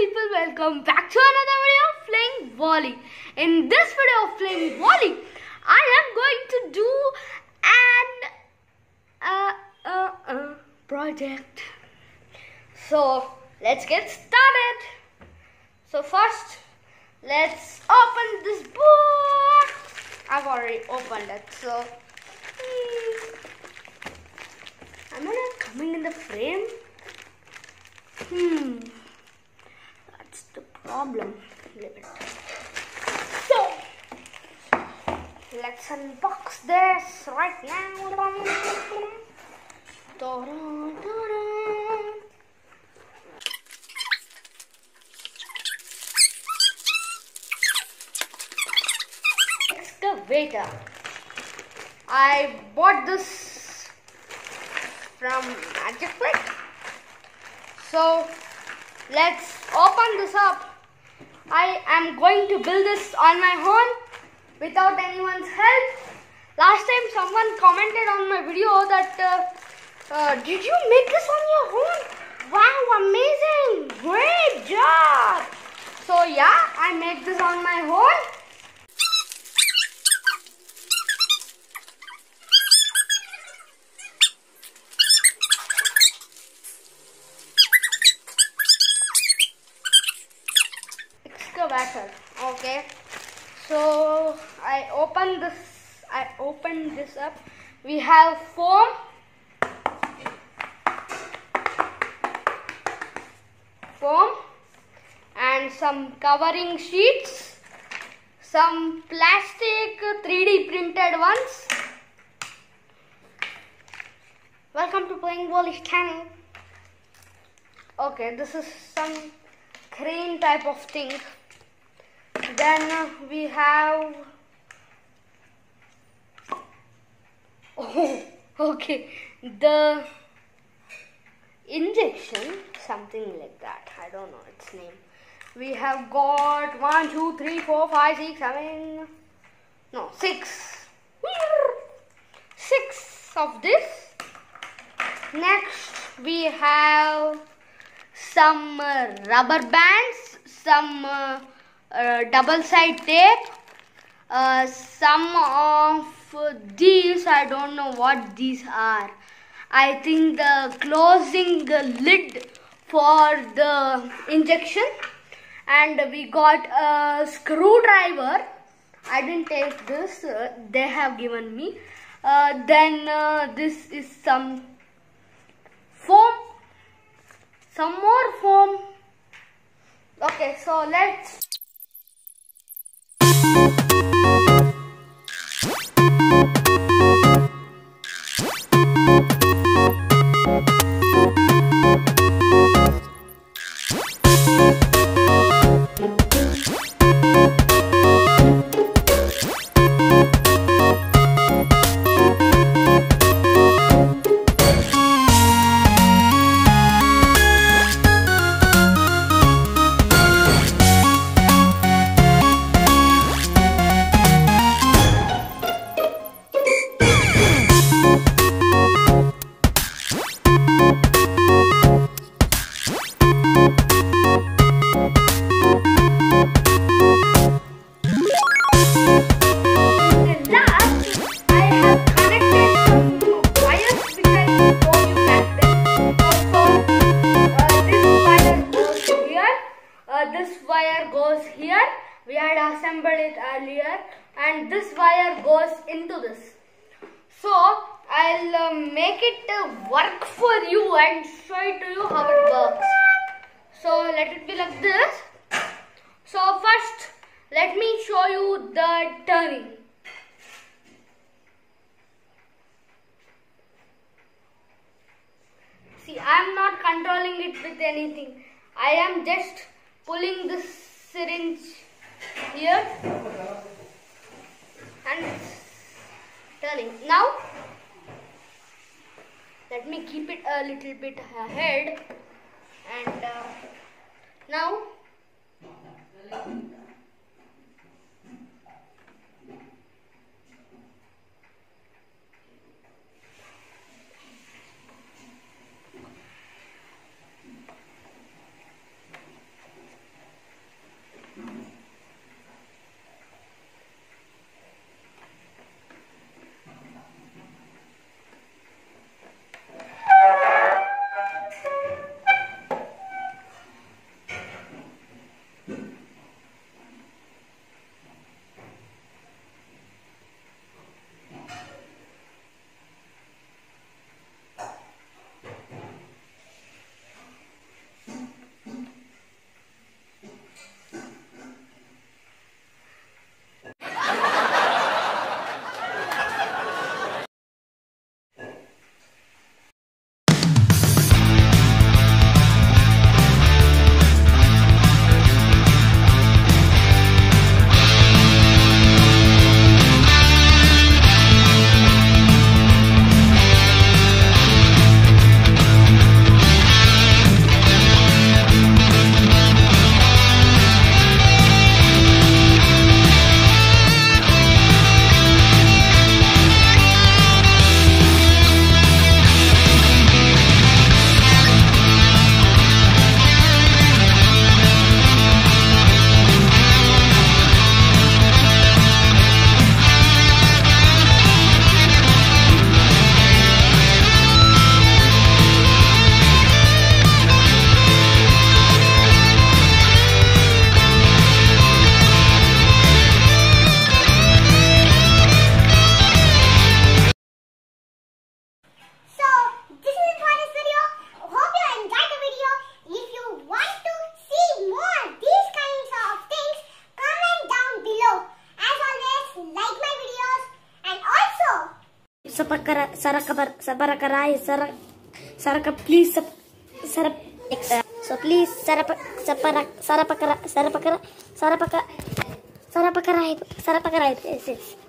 people, welcome back to another video of playing volley. In this video of playing volley, I am going to do an project. So let's get started. So first, let's open this book. I've already opened it. So am I not coming in the frame? That's the problem. So let's unbox this right now. Excavator. I bought this from Magic Click. So let's open this up. I am going to build this on my own without anyone's help. Last time someone commented on my video that did you make this on your own? Wow, amazing! Great job! So yeah, I made this on my own. Okay, so I opened this up. We have foam, and some covering sheets, some plastic 3D printed ones. Welcome to Playing Volley channel. Okay, this is some crane type of thing. Then we have, the injection, something like that. I don't know its name. We have got 1, 2, 3, 4, 5, 6, 7, no, 6. 6 of this. Next we have some rubber bands, some double side tape, some of these, I don't know what these are. I think the closing lid for the injection, and we got a screwdriver. I didn't take this, they have given me. Then this is some foam, some more foam. Okay, so let's goes here. We had assembled it earlier, and this wire goes into this. So I'll make it work for you and show it to you how it works. So let it be like this. So first let me show you the turning. See, I am not controlling it with anything. I am just pulling this syringe here and turning. Now let me keep it a little bit ahead, and now please so please sarapakara. Yes, yes.